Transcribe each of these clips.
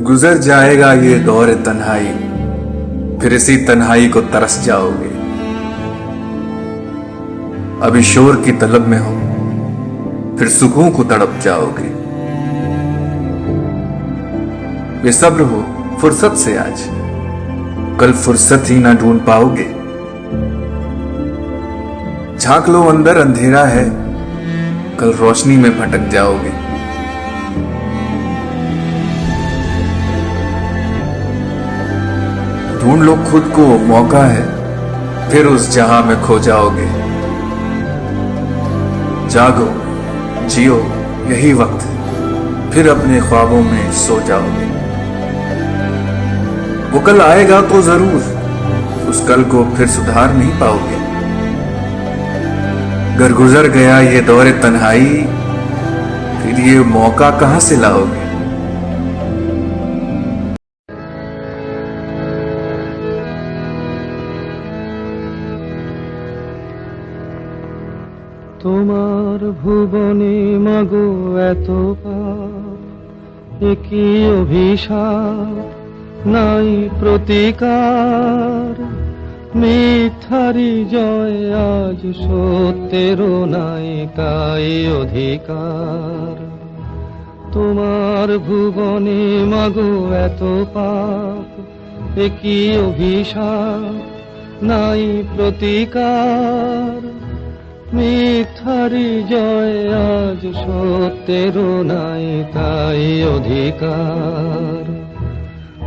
गुजर जाएगा ये दौर तन्हाई, फिर इसी तन्हाई को तरस जाओगे। अभी शोर की तलब में हो, फिर सुकून को तड़प जाओगे। बेसब्र हो फुर्सत से आज, कल फुर्सत ही ना ढूंढ पाओगे। झांक लो अंदर अंधेरा है, कल रोशनी में भटक जाओगे। ढूंढ लो खुद को, मौका है, फिर उस जहां में खो जाओगे। जागो, जियो, यही वक्त है, फिर अपने ख्वाबों में सो जाओगे। वो कल आएगा तो जरूर, उस कल को फिर सुधार नहीं पाओगे। अगर गुजर गया ये दौर तन्हाई, फिर ये मौका कहां से लाओगे। তোমার ভুবনে মাগো এত পাপ, একই অভিশাপ নাই প্রতিকার। মিথ্যারি জয় আজ সত্যেরও নাই তাই অধিকার। তোমার ভুবনে মাগো এত পাপ, একই অভিশাপ নাই প্রতিকার। মিথ্যারি জয় আজ সত্যেরও নাই তাই অধিকার।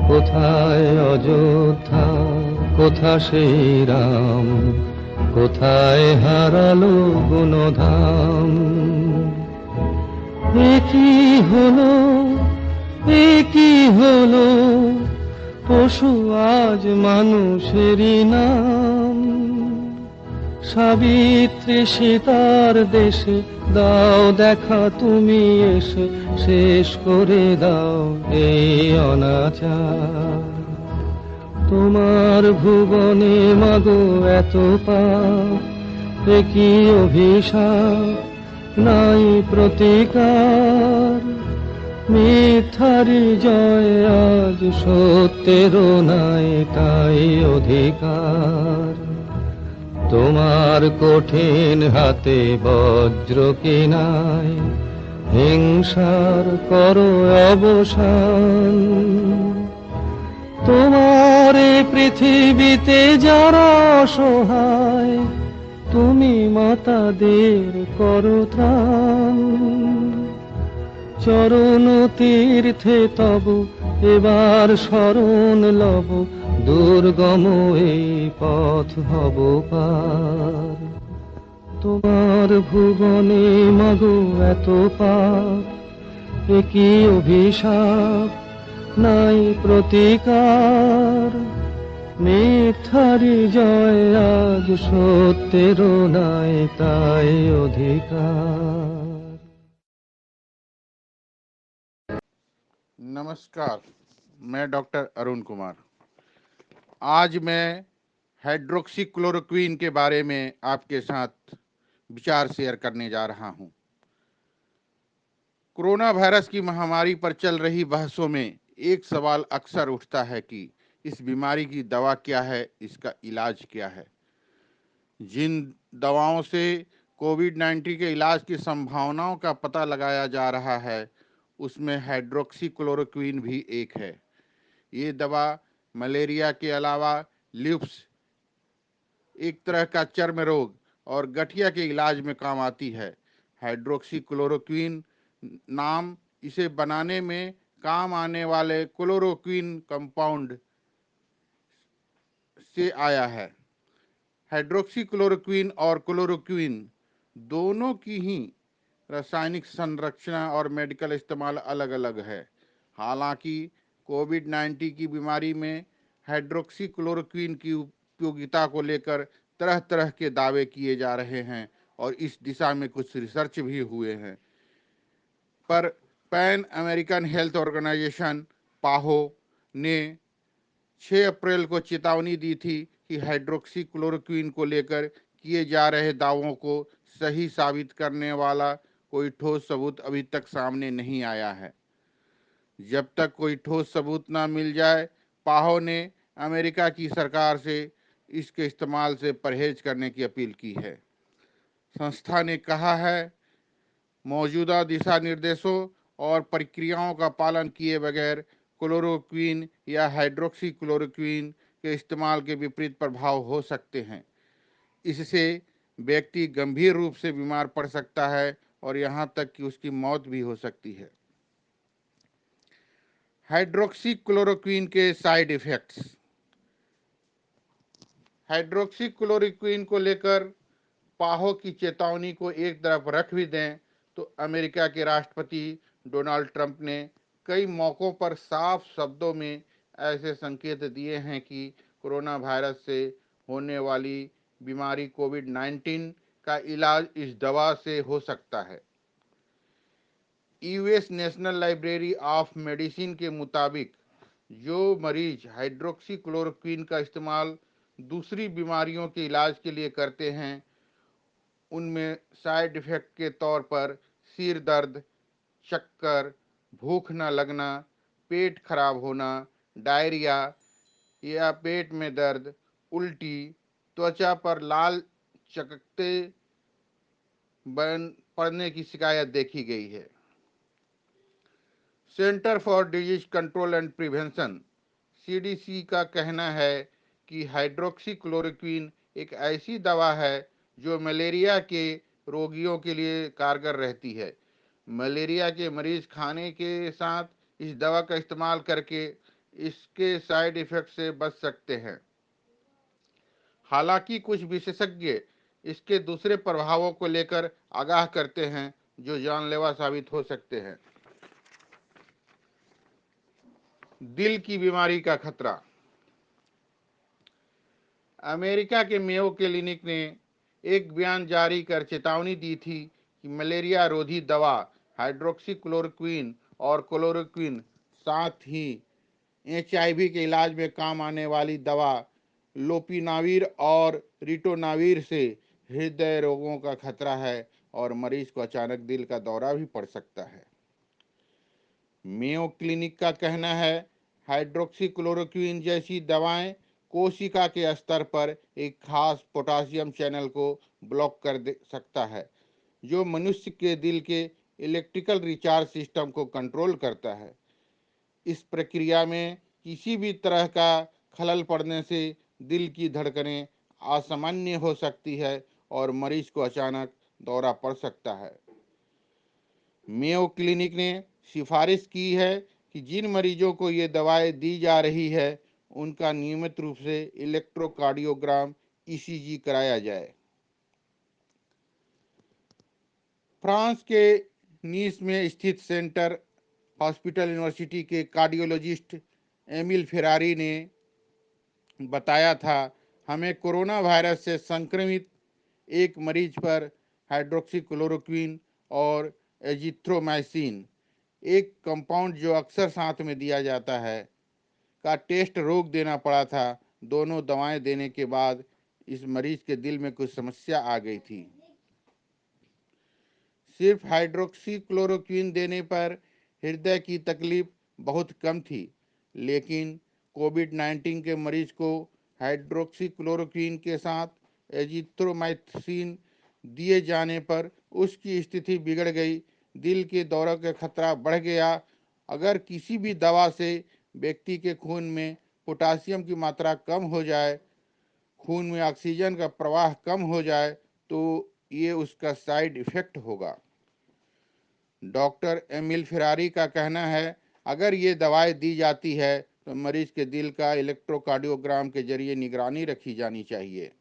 কোথায় অযোধ্যা, কোথা সেই রাম, কোথায় হারালো গুণধাম। একই হলো, একই হলো, পশু আজ মানুষেরই নাম। সাবিত্রী সীতার দেশে দাও দেখা তুমি এসে, শেষ করে দাও এই অনাচার। তোমার ভুবনে মাগো এত পাপ, একই অভিশাপ নাই প্রতিকার। মিথ্যারি জয় আজ সত্যেরও নাই তাই অধিকার। তোমার কঠিন হাতে বজ্র কিনায়, হিংসার করো অবসান। তোমার এই পৃথিবীতে যারা অসহায়, তুমি মাতাদের করো ত্রাণ। চরণ তীর্থে তব এবার শরণ লব, দুর্গম এই পথ হব পার। তোমার ভুবনে মাগো এত পাপ, একই অভিশাপ নাই প্রতিকার। মিথ্যারি জয় আজ সত্যেরও নাই তাই অধিকার। नमस्कार, मैं डॉक्टर अरुण कुमार। आज मैं हाइड्रोक्सीक्लोरोक्वीन के बारे में आपके साथ विचार शेयर करने जा रहा हूं। कोरोना वायरस की महामारी पर चल रही बहसों में एक सवाल अक्सर उठता है कि इस बीमारी की दवा क्या है, इसका इलाज क्या है। जिन दवाओं से कोविड-19 के इलाज की संभावनाओं का पता लगाया जा रहा है, उसमें हाइड्रोक्सीक्लोरोक्वीन भी एक है। ये दवा मलेरिया के अलावा ल्यूप्स, एक तरह का चर्म रोग और गठिया के इलाज में काम आती है। हाइड्रोक्सीक्लोरोक्वीन नाम इसे बनाने में काम आने वाले क्लोरोक्वीन कंपाउंड से आया है। हाइड्रोक्सीक्लोरोक्वीन और क्लोरोक्वीन दोनों की ही रासायनिक संरचना और मेडिकल इस्तेमाल अलग अलग है। हालांकि कोविड-19 की बीमारी में हाइड्रोक्सीक्लोरोक्वीन की उपयोगिता को लेकर तरह तरह के दावे किए जा रहे हैं और इस दिशा में कुछ रिसर्च भी हुए हैं। पर पैन अमेरिकन हेल्थ ऑर्गेनाइजेशन पाहो ने 6 अप्रैल को चेतावनी दी थी कि हाइड्रोक्सीक्लोरोक्वीन को लेकर किए जा रहे दावों को सही साबित करने वाला कोई ठोस सबूत अभी तक सामने नहीं आया है। जब तक कोई ठोस सबूत ना मिल जाए, पाहो ने अमेरिका की सरकार से इसके इस्तेमाल से परहेज करने की अपील की है। संस्था ने कहा है, मौजूदा दिशा निर्देशों और प्रक्रियाओं का पालन किए बगैर क्लोरोक्वीन या हाइड्रोक्सी क्लोरोक्वीन के इस्तेमाल के विपरीत प्रभाव हो सकते हैं। इससे व्यक्ति गंभीर रूप से बीमार पड़ सकता है और यहां तक कि उसकी मौत भी हो सकती है। हाइड्रोक्सी क्लोरोक्वीन के साइड इफेक्ट्स। हाइड्रोक्सी क्लोरोक्वीन को लेकर पाहो की चेतावनी को एक तरफ रख भी दें तो अमेरिका के राष्ट्रपति डोनाल्ड ट्रंप ने कई मौकों पर साफ शब्दों में ऐसे संकेत दिए हैं कि कोरोना वायरस से होने वाली बीमारी कोविड-19 का इलाज इस दवा से हो सकता है। US national library of medicine के मुताबिक जो मरीज हाइड्रोक्सी क्लोरोक्वीन का इस्तेमाल दूसरी बीमारियों के इलाज के लिए करते हैं, उनमें साइड इफेक्ट के तौर पर सिर दर्द, चक्कर, भूख न लगना, पेट खराब होना, डायरिया या पेट में दर्द, उल्टी, त्वचा पर लाल चकत्ते पड़ने की शिकायत देखी गई है। Centre for disease control and prevention CDC का कहना है कि हाइड्रोक्सी क्लोरोक्वीन एक ऐसी दवा है जो मलेरिया के रोगियों के लिए कारगर रहती है। मलेरिया के मरीज खाने के साथ इस दवा का इस्तेमाल करके इसके साइड इफेक्ट से बच सकते हैं। हालांकि कुछ विशेषज्ञ इसके दूसरे प्रभावों को लेकर आगाह करते हैं जो जानलेवा साबित हो सकते हैं। दिल की बीमारी का खतरा। अमेरिका के मेयो क्लिनिक ने एक बयान जारी कर चेतावनी दी थी कि मलेरिया रोधी दवा हाइड्रोक्सी क्लोरोक्वीन और क्लोरोक्वीन, साथ ही एचआईवी के इलाज में काम आने वाली दवा लोपिनाविर और रिटोनाविर से हृदय रोगों का खतरा है और मरीज को अचानक दिल का दौरा भी पड़ सकता है। मेयो क्लिनिक का कहना है, हाइड्रोक्सी क्लोरोक्वीन जैसी दवाएं कोशिका के स्तर पर एक खास पोटासियम चैनल को ब्लॉक कर दे सकता है जो मनुष्य के दिल के इलेक्ट्रिकल रिचार्ज सिस्टम को कंट्रोल करता है। इस प्रक्रिया में किसी भी तरह का खलल पड़ने से दिल की धड़कनें असामान्य हो सकती है और मरीज को अचानक दौरा पड़ सकता है। मेयो क्लिनिक ने सिफारिश की है कि जिन मरीजों को ये दवाएं दी जा रही है उनका नियमित रूप से इलेक्ट्रोकार्डियोग्राम ईसीजी कराया जाए। फ्रांस के नीस में स्थित सेंटर हॉस्पिटल यूनिवर्सिटी के कार्डियोलॉजिस्ट एमिल फेरारी ने बताया था, हमें कोरोना वायरस से संक्रमित एक मरीज पर हाइड्रोक्सी क्लोरोक्वीन और एजिथ्रोमाइसिन, एक कंपाउंड जो अक्सर साथ में दिया जाता है, का टेस्ट रोक देना पड़ा था। दोनों दवाएं देने के बाद इस मरीज के दिल में कुछ समस्या आ गई थी। सिर्फ हाइड्रोक्सी क्लोरोक्वीन देने पर हृदय की तकलीफ बहुत कम थी, लेकिन कोविड-19 के मरीज को हाइड्रोक्सी क्लोरोक्वीन के साथ एजिथ्रोमाइसिन दिए जाने पर उसकी स्थिति बिगड़ गई, दिल के दौरे का खतरा बढ़ गया। अगर किसी भी दवा से व्यक्ति के खून में पोटासियम की मात्रा कम हो जाए, खून में ऑक्सीजन का प्रवाह कम हो जाए तो ये उसका साइड इफेक्ट होगा। डॉक्टर एमिल फेरारी का कहना है, अगर ये दवाएं दी जाती है तो मरीज के दिल का इलेक्ट्रोकार्डियोग्राम के जरिए निगरानी रखी जानी चाहिए।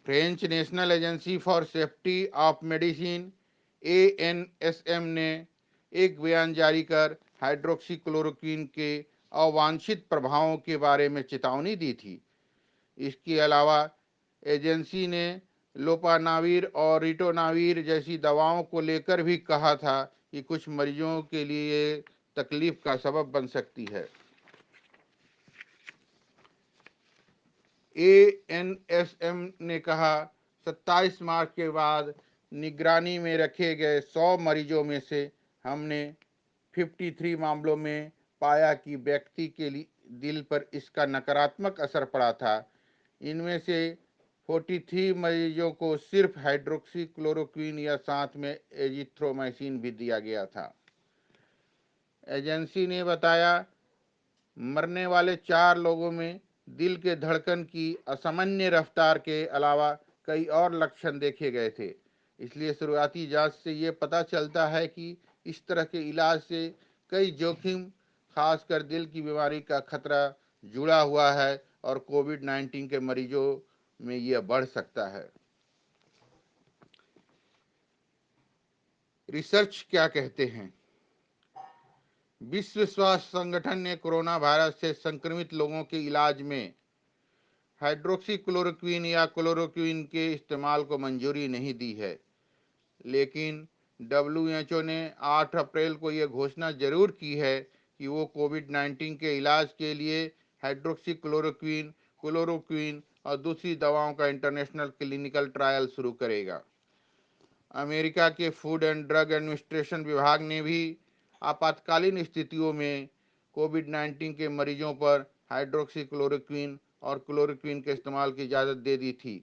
French national agency for safety of medicine ANSM ने एक बयान जारी कर हाइड्रोक्सी क्लोरोक्वीन के अवांछित प्रभावों के बारे में चेतावनी दी थी। इसके अलावा एजेंसी ने लोपानाविर और रिटोनाविर जैसी दवाओं को लेकर भी कहा था कि कुछ मरीजों के लिए तकलीफ का सबब बन सकती है। एएनएसएम ने कहा, 27 मार्च के बाद निगरानी में रखे गए 100 मरीजों में से हमने 53 मामलों में पाया कि व्यक्ति के दिल पर इसका नकारात्मक असर पड़ा था। इनमें से 43 मरीजों को सिर्फ हाइड्रोक्सीक्लोरोक्विन या साथ में एजिथ्रोमाइसिन भी दिया गया था। एजेंसी ने बताया मरने वाले 4 लोगों में दिल के धड़कन की असामान्य रफ्तार के अलावा कई और लक्षण देखे गए थे। इसलिए शुरुआती जांच से ये पता चलता है कि इस तरह के इलाज से कई जोखिम, खासकर दिल की बीमारी का खतरा जुड़ा हुआ है और कोविड-19 के मरीजों में यह बढ़ सकता है। रिसर्च क्या कहते हैं? विश्व स्वास्थ्य संगठन ने कोरोना वायरस से संक्रमित लोगों के इलाज में हाइड्रोक्सीक्लोरोक्विन या क्लोरोक्विन के इस्तेमाल को मंजूरी नहीं दी है, लेकिन WHO ने 8 अप्रैल को यह घोषणा जरूर की है कि वो कोविड-19 के इलाज के लिए हाइड्रोक्सीक्लोरोक्विन, क्लोरोक्विन और दूसरी दवाओं का इंटरनेशनल क्लिनिकल ट्रायल शुरू करेगा। अमेरिका के फूड एंड ड्रग एडमिनिस्ट्रेशन विभाग ने भी आपातकालीन स्थितियों में कोविड-19 के मरीजों पर हाइड्रोक्सीक्लोरोक्विन और क्लोरोक्विन के इस्तेमाल की इजाज़त दे दी थी।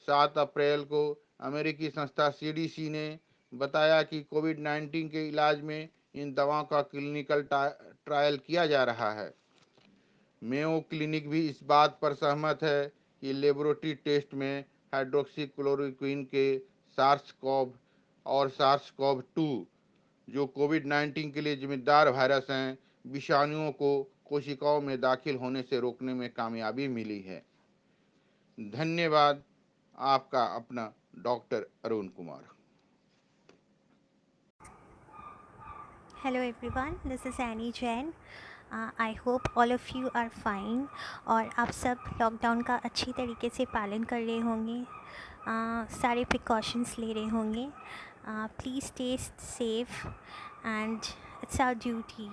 7 अप्रैल को अमेरिकी संस्था CDC ने बताया कि कोविड-19 के इलाज में इन दवाओं का क्लिनिकल ट्रायल किया जा रहा है। मेयो क्लिनिक भी इस बात पर सहमत है कि लेबोरेटरी टेस्ट में हाइड्रोक्सीक्लोरोक्विन के सार्स-कोव और सार्स-कोव-2 जो कोविड-19 के लिए जिम्मेदार वायरस हैं, विषाणुओं को कोशिकाओं में दाखिल होने से रोकने में कामयाबी मिली है। धन्यवाद। आपका अपना doctor Arun Kumar. Hello everyone, this is Annie Jain. I hope all of you are fine और आप सब लॉकडाउन का अच्छी तरीके से पालन कर रहे होंगे, सारे प्रिकॉशंस ले रहे होंगे। Please stay safe and it's our duty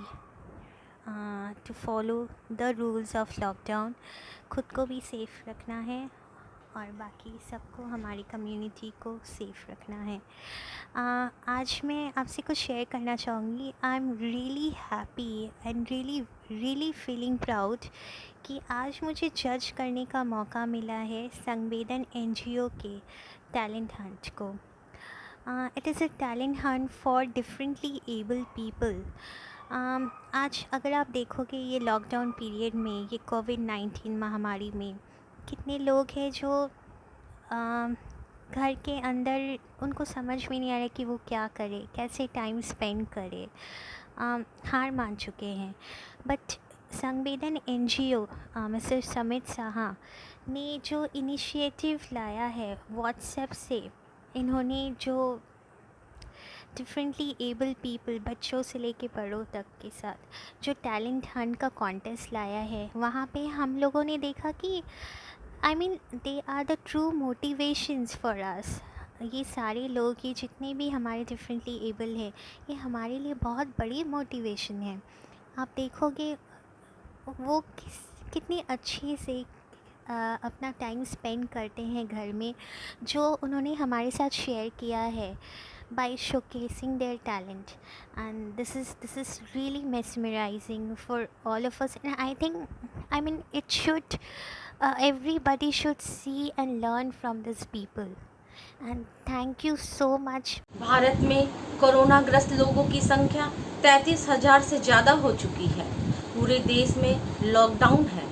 to follow the rules of lockdown. खुद को भी सेफ़ रखना है और बाकी सबको, हमारी कम्युनिटी को सेफ़ रखना है। आज मैं आपसे कुछ शेयर करना चाहूँगी। I am really happy and really feeling proud कि आज मुझे जज करने का मौका मिला है संवेदन NGO के टैलेंट हंट को। It is a talent Hunt for differently able people. आज अगर आप देखोगे ये लॉकडाउन पीरियड में, ये कोविड-19 महामारी में कितने लोग हैं जो घर के अंदर उनको समझ में नहीं आ रहा कि वो क्या करे, कैसे टाइम स्पेंड करे, हार मान चुके हैं। बट संवेदन NGO मिस्टर समित साहा ने जो इनिशिएटिव लाया है व्हाट्सएप से, इन्होंने जो डिफरेंटली एबल पीपल, बच्चों से लेके बड़ों तक के साथ जो टैलेंट हंट का कॉन्टेस्ट लाया है, वहाँ पे हम लोगों ने देखा कि they are the true motivations for us. ये सारे लोग, ये जितने भी हमारे डिफरेंटली एबल हैं, ये हमारे लिए बहुत बड़ी मोटिवेशन है। आप देखोगे वो कितनी अच्छे से अपना टाइम स्पेंड करते हैं घर में, जो उन्होंने हमारे साथ शेयर किया है by showcasing their talent, and this is really mesmerizing for all of us, and I think it should everybody should see and learn from these people, and thank you so much. Bharat में corona ग्रस्त लोगों की संख्या 33,000 से ज़्यादा हो चुकी है। पूरे देश में लॉकडाउन है,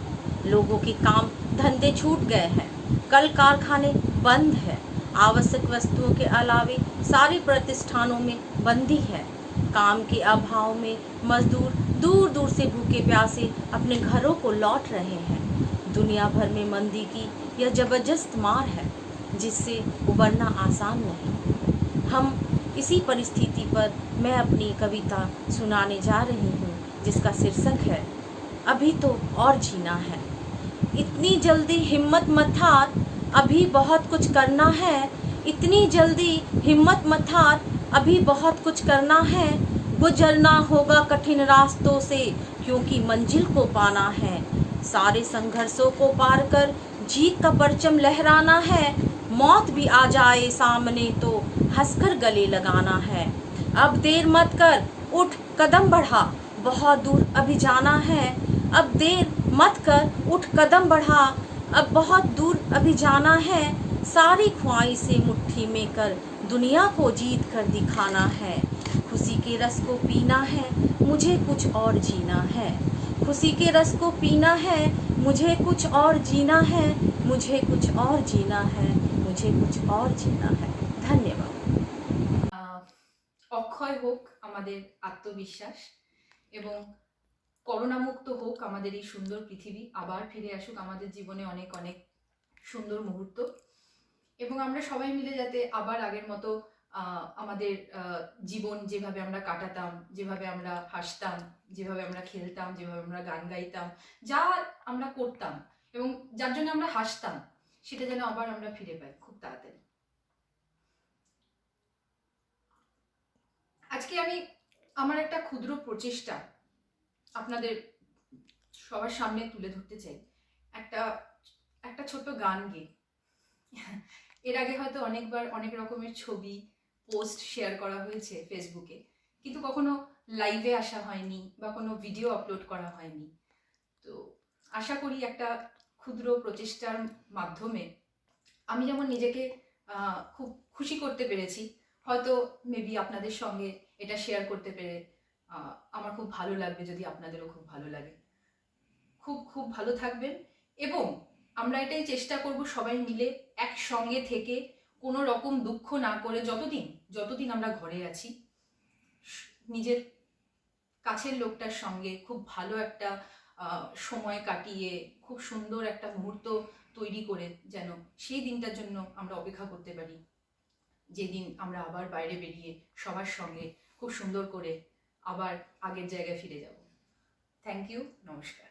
लोगों के काम धंधे छूट गए हैं, कल कारखाने बंद है, आवश्यक वस्तुओं के अलावे सारे प्रतिष्ठानों में बंदी है। काम के अभाव में मजदूर दूर दूर से भूखे प्यासे अपने घरों को लौट रहे हैं। दुनिया भर में मंदी की यह ज़बरदस्त मार है, जिससे उबरना आसान नहीं। हम इसी परिस्थिति पर मैं अपनी कविता सुनाने जा रही हूँ, जिसका शीर्षक है अभी तो और जीना है। इतनी जल्दी हिम्मत मत हार, अभी बहुत कुछ करना है। इतनी जल्दी हिम्मत मत हार, अभी बहुत कुछ करना है। गुजरना होगा कठिन रास्तों से, क्योंकि मंजिल को पाना है। सारे संघर्षों को पार कर जीत का परचम लहराना है। मौत भी आ जाए सामने तो हंसकर गले लगाना है। अब देर मत कर, उठ कदम बढ़ा, बहुत दूर अभी जाना है, अब देर मत कर, उठ कदम बढ़ा, अब बहुत दूर अभी जाना है, सारी ख्वाहिशें मुट्ठी में कर दुनिया को जीत कर दिखाना है, खुशी के रस को पीना है, मुझे कुछ और जीना है, खुशी के रस को पीना है, मुझे कुछ और जीना है, मुझे कुछ और जीना है, मुझे कुछ और जीना है। धन्यवाद। অক্ষয় হোক আমাদের আত্মবিশ্বাস এবং করোনা মুক্ত হোক আমাদের এই সুন্দর পৃথিবী, আবার ফিরে আসুক আমাদের জীবনে অনেক অনেক সুন্দর মুহূর্ত এবং আমরা সবাই মিলে যাতে আবার আগের মতো আমাদের জীবন যেভাবে আমরা কাটাতাম, যেভাবে আমরা হাসতাম, যেভাবে আমরা খেলতাম, যেভাবে আমরা গান গাইতাম, যা আমরা করতাম এবং যার জন্য আমরা হাসতাম, সেটা যেন আবার আমরা ফিরে পাই খুব তাড়াতাড়ি। আজকে আমি আমার একটা ক্ষুদ্র প্রচেষ্টা আপনাদের সবার সামনে তুলে ধরতে চাই, একটা ছোট্ট গান গেয়ে। এর আগে হয়তো অনেকবার অনেক রকমের ছবি পোস্ট শেয়ার করা হয়েছে ফেসবুকে, কিন্তু কখনো লাইভে আসা হয়নি বা কোনো ভিডিও আপলোড করা হয়নি। তো আশা করি একটা ক্ষুদ্র প্রচেষ্টার মাধ্যমে আমি যেমন নিজেকে খুব খুশি করতে পেরেছি, হয়তো মেবি আপনাদের সঙ্গে এটা শেয়ার করতে পেরে আমার খুব ভালো লাগবে, যদি আপনাদেরও খুব ভালো লাগে। খুব খুব ভালো থাকবেন এবং আমরা এটাই চেষ্টা করব সবাই মিলে একসঙ্গে থেকে কোনো রকম দুঃখ না করে যতদিন আমরা ঘরে আছি, নিজের কাছের লোকটার সঙ্গে খুব ভালো একটা সময় কাটিয়ে খুব সুন্দর একটা মুহূর্ত তৈরি করে যেন সেই দিনটার জন্য আমরা অপেক্ষা করতে পারি, যেদিন আমরা আবার বাইরে বেরিয়ে সবার সঙ্গে খুব সুন্দর করে আবার আগের জায়গায় ফিরে যাব। থ্যাংক ইউ, নমস্কার।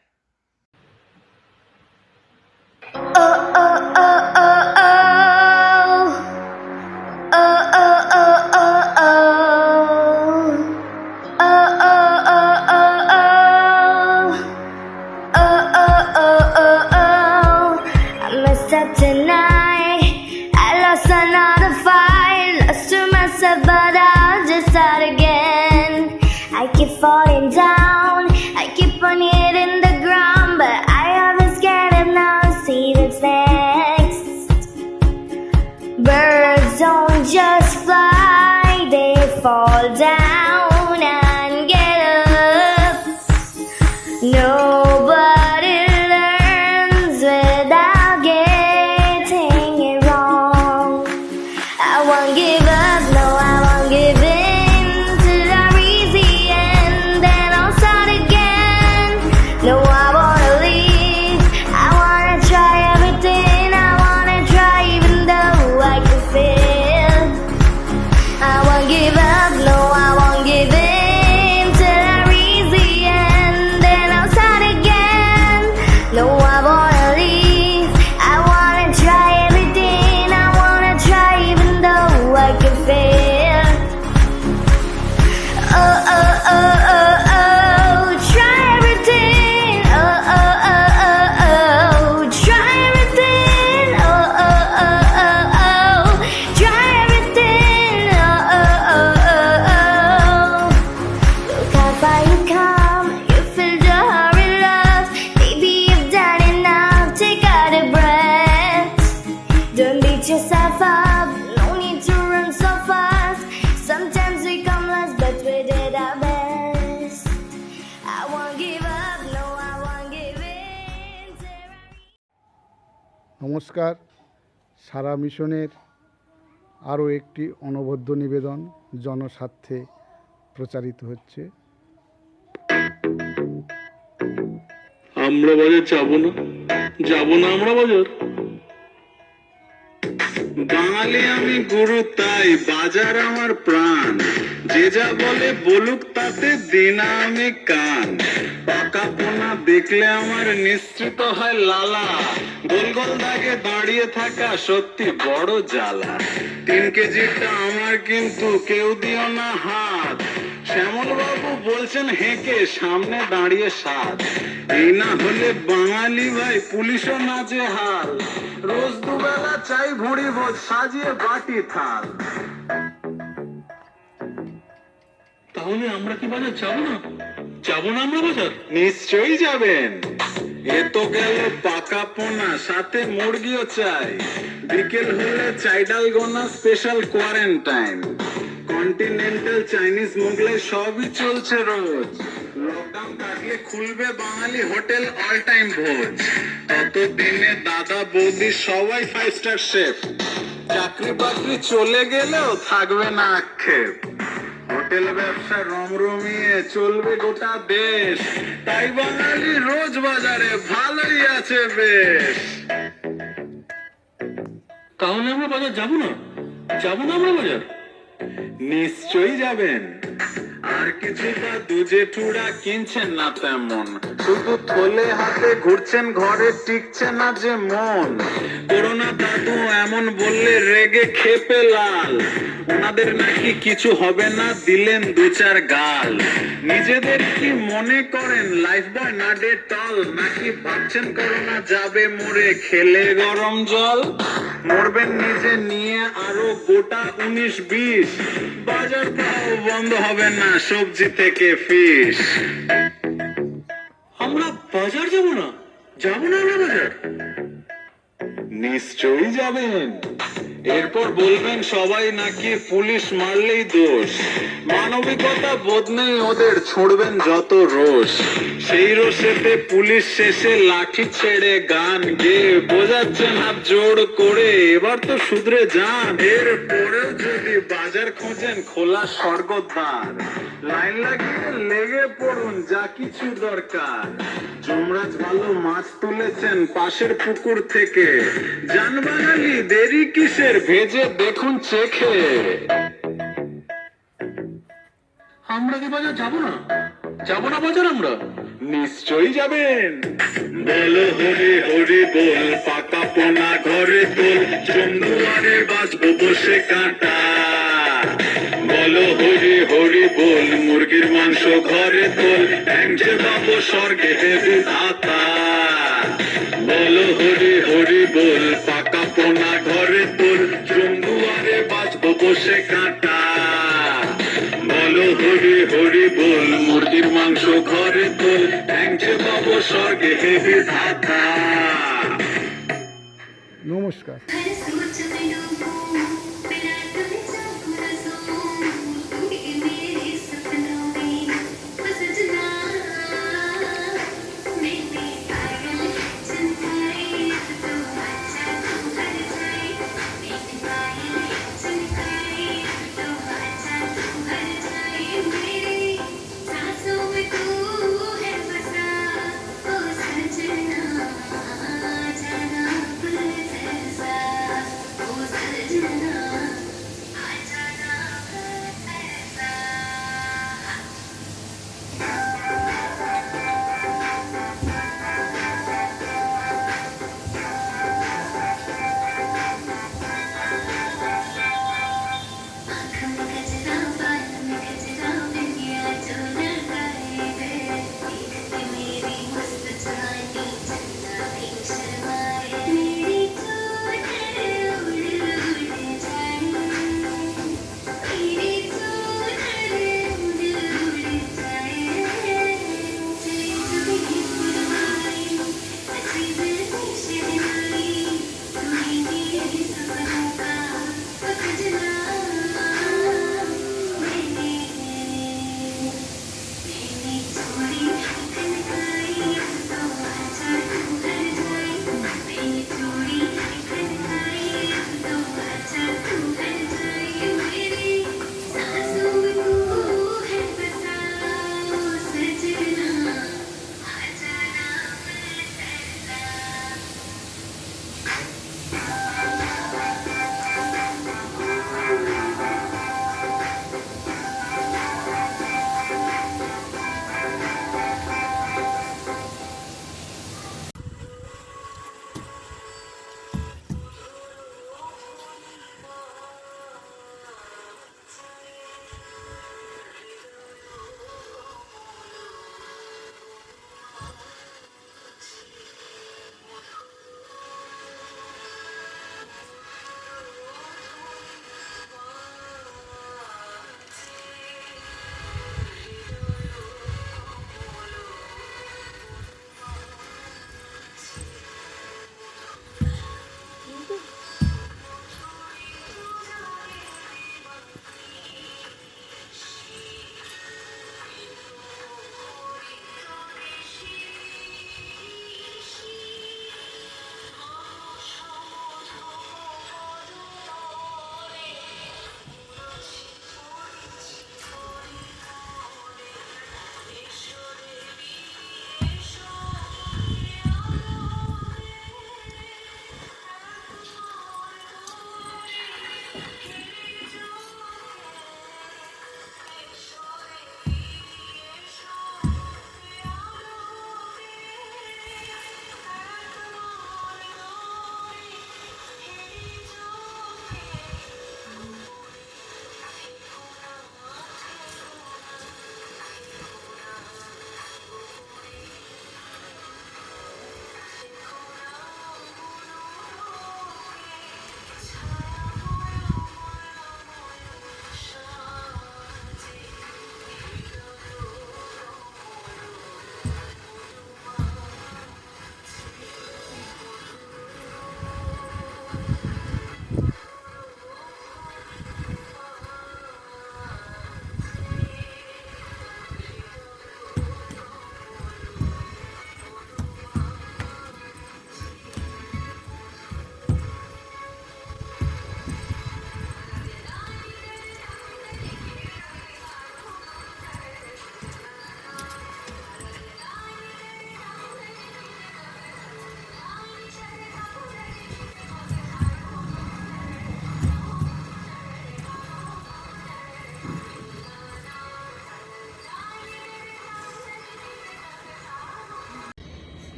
Falling down, I keep on hitting the ground, but I always get up now to see what's next. Birds don't just fly, they fall down and get up. Nobody learns without getting it wrong. I won't give up, no I won't give in. No, I wanna leave, I wanna try everything, I wanna try even though I can fail. I won't give up, no, I won't give in till I reach the end, then I'll start again. No, I wanna leave, I wanna try everything, I wanna try even though I can fail. Oh, oh, oh, oh, oh, try everything. Yourself up, no need to run so fast. Sometimes we come last, but we did our best. I won't give up, no I won't give in. নমস্কার, সারা মিশনের আরও একটি অনবদ্য নিবেদন জনস্বার্থে প্রচারিত হচ্ছে। আমরা বাজার যাব না আমরা বাজার। বাঙালি আমি গুরু তাই বাজার আমার প্রাণ, যে যা বলে বলুক তাতে দিনা আমি কান। পাকা পোনা দেখলে আমার নিশ্চিত হয় লালা, গোল গোল দাগে দাঁড়িয়ে থাকা সত্যি বড় জ্বালা। 3 কেজিটা আমার কিন্তু কেউ দিও না হাত, শ্যামল বাবু বলছেন হেঁকে সামনে দাঁড়িয়ে সাত। এই না হলে বাঙালি ভাই পুলিশও নাচে হাল, রোজ দুবেলা চাই ভুঁড়ি ভোজ সাজিয়ে বাটি থাল। তাহলে আমরা কি বাজার যাবো না? যাবো না আমরা বাজার? নিশ্চয়ই যাবেন। এ তো গেল পাকা পোনা, সাথে মুরগিও চাই। বিকেল হলে চাই ডাল গোনা, special quarantine, continental, Chinese, Mughlai সবই চলছে রোজ। লকডাউন কাটলে খুলবে বাঙালি হোটেল অল টাইম ভোজ। ততদিনে দাদা বৌদি সবাই 5 স্টার শেফ। চাকরি বাকরি চলে গেলেও থাকবে না আক্ষেপ। হোটেল ব্যবসা রমরমিয়ে চলবে গোটা দেশ। তাই বাঙালি রোজ বাজারে ভালোই আছে বেশ। তাহলে আমরা বাজার যাবো না? যাবো না আমরা বাজার? নিশ্চয়ই যাবেন। আর কিছু বা দুজে টুড়া কিনছেন না তেমন, শুধু থলে হাতে ঘুরছেন, ঘরে টিকছে না যে মন। করোনা দাদু এমন বললে রেগে খেপে লাল, ওনাদের নাকি কিছু হবে না, দিলেন 2-4 গাল। নিজেদের কি মনে করেন লাইফ বয় না ডেটল, নাকি ভাবছেন করোনা যাবে মরে খেলে গরম জল? মরবেন নিজে নিয়ে আরো গোটা 19-20, বাজার পাও বন্ধ হবে না সবজি থেকে ফিশ। আমরা বাজার যাব না? যাব না আমরা বাজার? নিশ্চয়ই যাবেন। এরপর বলবেন সবাই নাকি পুলিশ মারলেই দোষ, মানবিকতা বোধ নেই ওদের, ছুড়বেন যত রোষ। সেই রোষেতে পুলিশ শেষে লাঠি ছেড়ে গান গেয়ে বোঝাচ্ছেন হাত জোড় করে, এবার তো শুধরে যান। এর পরেও যদি বাজার খোঁজেন খোলা স্বর্গদ্বার, লাইন লাগিয়ে লেগে পড়ুন যা কিছু দরকার। যমরাজ ভালো মাছ তুলেছেন পাশের পুকুর থেকে, জান বাঙালি দেরি কিসের, ভেজে দেখুন চেখে। আমরা কি বাজার যাবো না? যাবো না বাজার আমরা? নিশ্চয়ই যাবেন। বলো হরি হরি বল, পাকা পোনা ঘরে তোল, জমদুয়ারে বাজবো বসে কাঁটা। বলো হরি হরি বল, মুরগির মাংস ঘরে তোল, ভ্যাংচে পাবো স্বর্গে দেবী দাতা। বলো হরি হরি বল, পাকা পোনা ঘরে তোল, জমদুয়ারে বাজবো বসে কাঁটা। বলো হরি হরি বল, মুরগির মাংস ঘরে তোল, ভ্যাংচে পাবো স্বর্গে দেবী দাতা। নমস্কার।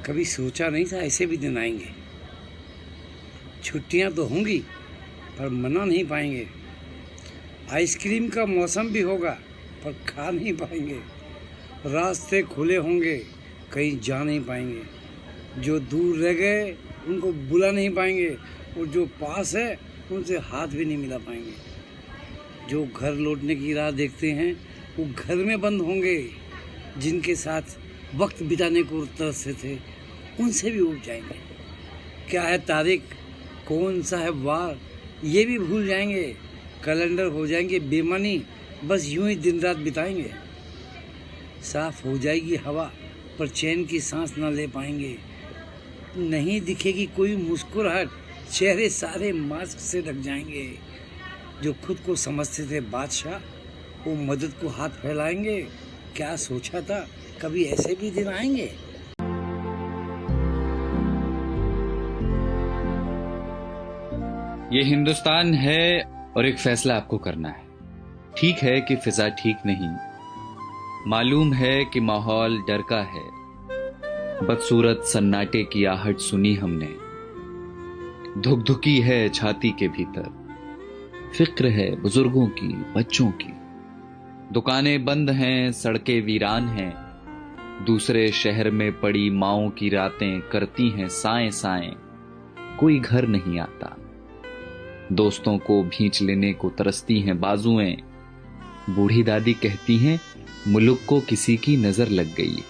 कभी सोचा नहीं था ऐसे भी दिन आएंगे। छुट्टियां तो होंगी पर मना नहीं पाएंगे। आइसक्रीम का मौसम भी होगा पर खा नहीं पाएंगे। रास्ते खुले होंगे, कहीं जा नहीं पाएंगे। जो दूर रह गए उनको बुला नहीं पाएंगे और जो पास है उनसे हाथ भी नहीं मिला पाएंगे। जो घर लौटने की राह देखते हैं वो घर में बंद होंगे। जिनके साथ वक्त बिताने को तरसते थे उनसे भी उब जाएंगे। क्या है तारीख, कौन सा है वार, ये भी भूल जाएंगे। कैलेंडर हो जाएंगे बेमानी, बस यूं ही दिन रात बिताएंगे। साफ हो जाएगी हवा पर चैन की सांस ना ले पाएंगे। नहीं दिखेगी कोई मुस्कुराहट, चेहरे सारे मास्क से ढक जाएंगे। जो खुद को समझते थे बादशाह वो मदद को हाथ फैलाएंगे। क्या सोचा था कभी ऐसे भी दिन आएंगे। ये हिंदुस्तान है और एक फैसला आपको करना है। ठीक है कि फिजा ठीक नहीं, मालूम है कि माहौल डर का है। बदसूरत सन्नाटे की आहट सुनी हमने, धुकधुकी है छाती के भीतर। फिक्र है बुजुर्गों की, बच्चों की। दुकानें बंद हैं, सड़कें वीरान हैं। दूसरे शहर में पड़ी माओं की रातें करती हैं साएं साएं। कोई घर नहीं आता, दोस्तों को भींच लेने को तरसती हैं बाजुएं। बूढ़ी दादी कहती हैं मुल्क को किसी की नजर लग गई।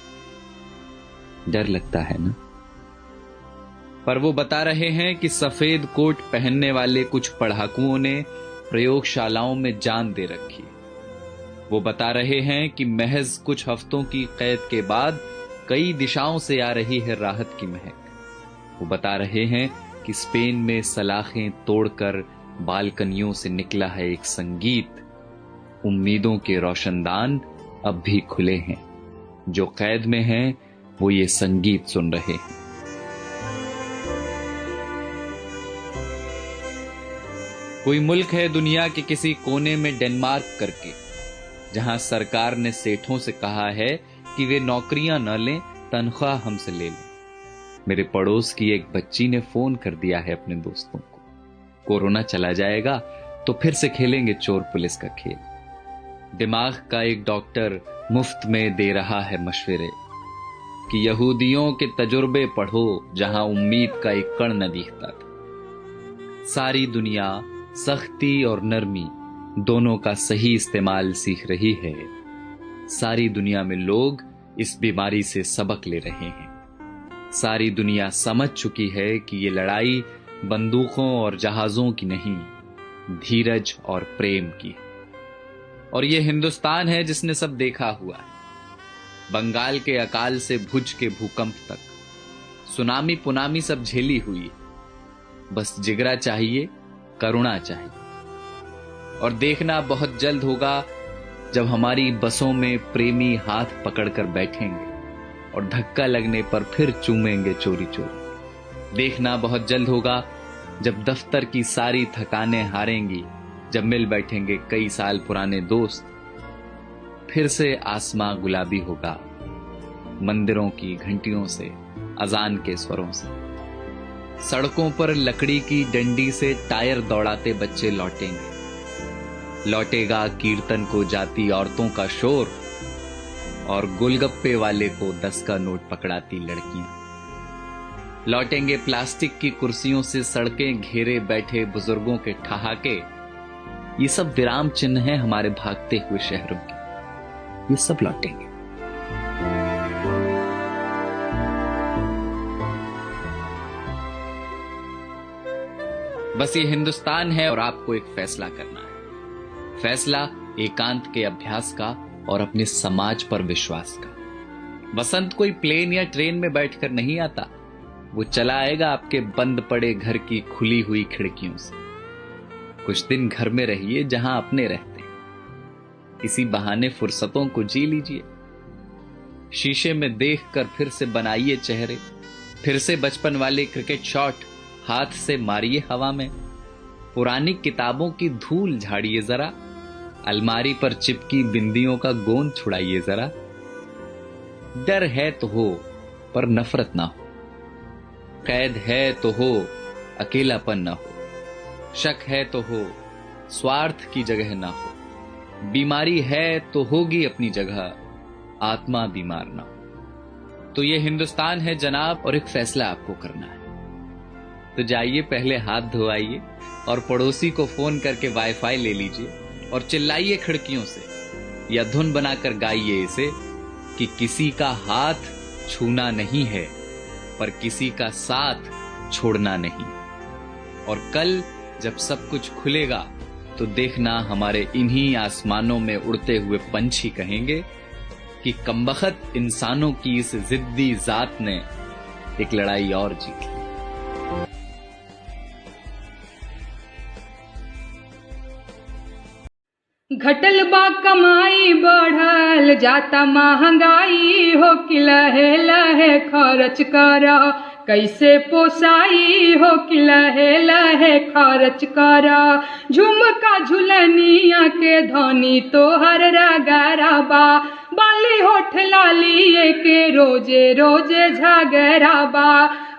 डर लगता है ना। पर वो बता रहे हैं कि सफेद कोट पहनने वाले कुछ पढ़ाकुओं ने प्रयोगशालाओं में जान दे रखी। वो बता रहे हैं कि महज कुछ हफ्तों की कैद के बाद कई दिशाओं से आ रही है राहत की महक। वो बता रहे हैं कि स्पेन में सलाखें तोड़कर बालकनियों से निकला है एक संगीत। उम्मीदों के रोशनदान अब भी खुले हैं। जो कैद में हैं वो ये संगीत सुन रहे हैं। कोई मुल्क है दुनिया के किसी कोने में डेनमार्क करके, जहां सरकार ने सेठों से कहा है कि वे नौकरियां न लें, तनख्वाह हमसे ले लें। मेरे पड़ोस की एक बच्ची ने फोन कर दिया है अपने दोस्तों को, कोरोना चला जाएगा तो फिर से खेलेंगे चोर पुलिस का खेल। दिमाग का एक डॉक्टर मुफ्त में दे रहा है मशवरे कि यहूदियों के तजुर्बे पढ़ो जहां उम्मीद का एक कण न दिखता था। सारी दुनिया सख्ती और नरमी दोनों का सही इस्तेमाल सीख रही है। सारी दुनिया में लोग इस बीमारी से सबक ले रहे हैं। सारी दुनिया समझ चुकी है कि ये लड़ाई बंदूकों और जहाजों की नहीं, धीरज और प्रेम की है। और ये हिंदुस्तान है जिसने सब देखा हुआ है। बंगाल के अकाल से भुज के भूकंप तक, सुनामी पुनामी सब झेली हुई है। बस जिगरा चाहिए, करुणा चाहिए। और देखना बहुत जल्द होगा जब हमारी बसों में प्रेमी हाथ पकड़कर बैठेंगे और धक्का लगने पर फिर चूमेंगे चोरी चोरी। देखना बहुत जल्द होगा जब दफ्तर की सारी थकानें हारेंगी, जब मिल बैठेंगे कई साल पुराने दोस्त। फिर से आसमां गुलाबी होगा, मंदिरों की घंटियों से, अजान के स्वरों से। सड़कों पर लकड़ी की डंडी से टायर दौड़ाते बच्चे लौटेंगे। लौटेगा कीर्तन को जाती औरतों का शोर और गोलगप्पे वाले को 10 का नोट पकड़ाती लड़कियां। लौटेंगे प्लास्टिक की कुर्सियों से सड़कें घेरे बैठे बुजुर्गों के ठहाके। ये सब विराम चिन्ह हैं हमारे भागते हुए शहरों के। ये सब लौटेंगे। बस ये हिंदुस्तान है और आपको एक फैसला करना है। फैसला एकांत के अभ्यास का और अपने समाज पर विश्वास का। बसंत कोई प्लेन या ट्रेन में बैठकर नहीं आता, वो चला आएगा आपके बंद पड़े घर की खुली हुई खिड़कियों से। कुछ दिन घर में रहिए जहां अपने रहते हैं। इसी बहाने फुर्सतों को जी लीजिए। शीशे में देखकर फिर से बनाइए चेहरे। फिर से बचपन वाले क्रिकेट शॉट हाथ से मारिए हवा में। पुरानी किताबों की धूल झाड़िए जरा। अलमारी पर चिपकी बिंदियों का गोंद छुड़ाइए जरा। डर है तो हो पर नफरत ना हो। कैद है तो हो, अकेलापन न हो, शक है तो हो, स्वार्थ की जगह ना हो, बीमारी है तो होगी अपनी जगह, आत्मा बीमार ना हो। तो ये हिंदुस्तान है जनाब, और एक फैसला आपको करना है। तो जाइए, पहले हाथ धोआइए और पड़ोसी को फोन करके वाईफाई ले लीजिए और चिल्लाइए खिड़कियों से, या धुन बनाकर गाइए इसे कि किसी का हाथ छूना नहीं है, पर किसी का साथ छोड़ना नहीं। और कल जब सब कुछ खुलेगा तो देखना, हमारे इन्हीं आसमानों में उड़ते हुए पंछी कहेंगे कि कमबख्त इंसानों की इस जिद्दी जात ने एक लड़ाई और जीत ली। घटल बा कमाई बढ़ल जाता महंगाई हो कि लहे लहे खर्च करा, कैसे पोसाई हो कि लहे लहे खर्च करा। झुमका झुलनिया के धनी तोहर रगरा बा, बाली होठ लालिए के रोजे रोजे झगड़ा बा।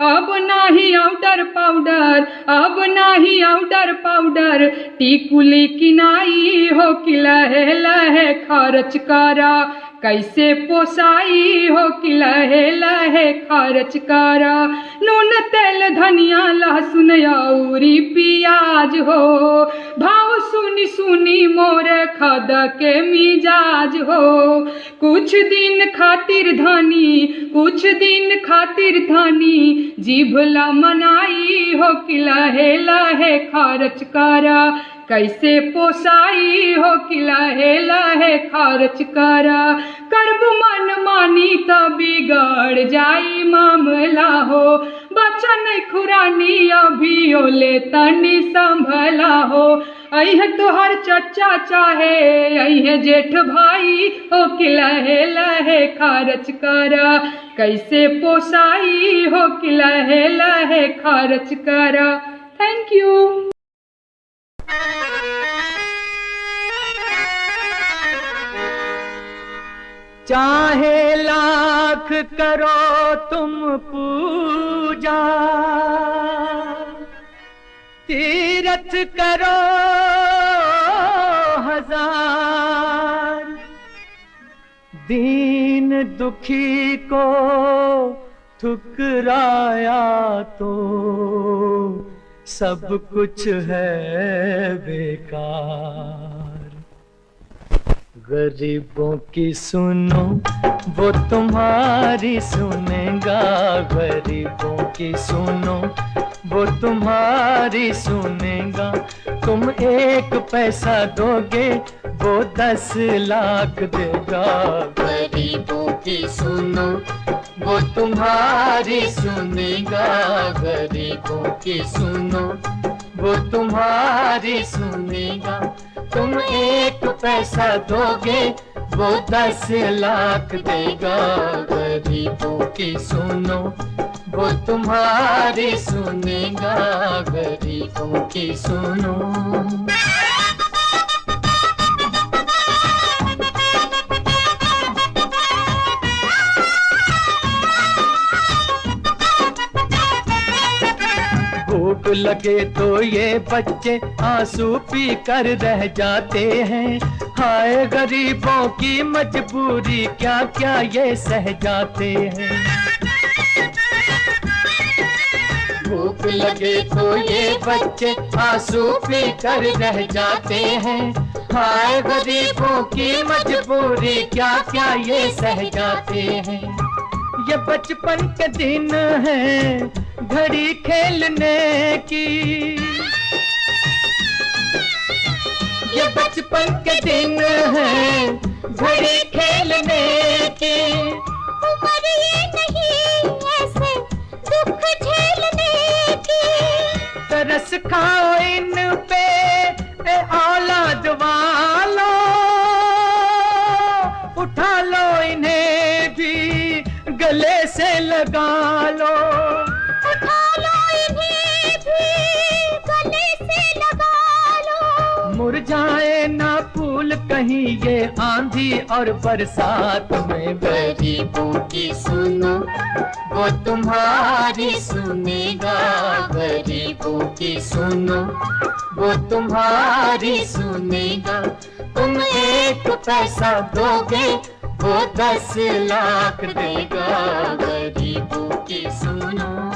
अब नाही आउडर पाउडर, अब नाही आउडर पाउडर, टिकुली किनाई हो कि लहे लहे खर्च करा, कैसे पोसाई हो कि लहे लहे खर्च करा। नून तेल धनिया लहसुन औरी पियाज हो, भाव सुनी सुनी मोरे खद के मिजाज हो। कुछ दिन खातिर धनी, कुछ दिन खातिर धनी, जीभला मनाई हो कि लहे लहे खर्च करा, कैसे पोसाई हो कि लहे लहे खर्च करा। करब मन मानी तो बिगड़ जाई मामला हो, बच्चा नहीं खुरानी अभी ओले तनी संभला हो। अह तोहर चचा चाहे अह जेठ भाई हो कि लहे लहे खर्च करा, कैसे पोसाई हो कि लहे लहे खर्च करा। Thank you. चाहे लाख करो तुम पूजा, तीरथ करो हजार, दीन दुखी को ठुकराया तो सब कुछ है बेकार। गरीबों की सुनो वो तुम्हारी सुनेगा, गरीबों की सुनो वो तुम्हारी सुनेगा। तुम 1 पैसा दोगे वो 10 लाख देगा। गरीबों की सुनो वो तुम्हारी सुनेगा, गरीबों की सुनो वो तुम्हारी सुनेगा। तुम 1 पैसा दोगे वो 10 लाख देगा। गरीबों की सुनो वो तुम्हारी सुनेगा, गरीबों की सुनो। भूख लगे तो ये बच्चे आंसू पी कर रह जाते हैं। हाय गरीबों की मजबूरी क्या क्या ये सह जाते हैं। भूख लगे तो ये बच्चे आंसू पी कर रह जाते हैं। हाय गरीबों की मजबूरी क्या क्या ये सह जाते हैं। ये बचपन के दिन है घड़ी खेलने की, ये बचपन के दिन है घड़ी खेलने की। उम्र ये नहीं ऐसे दुख झेलने की। तरस खाओ इन पे ए औलाद वालो, उठा लो इन्हें भी गले से लगा लो। मुरझाए ना फूल नहीं ये आंधी और बरसात में। गरीबों की सुनो वो तुम्हारी सुनेगा, गरीबों की सुनो वो तुम्हारी सुनेगा। तुम 1 पैसा दोगे वो 10 लाख देगा, गरीबों की सुनो।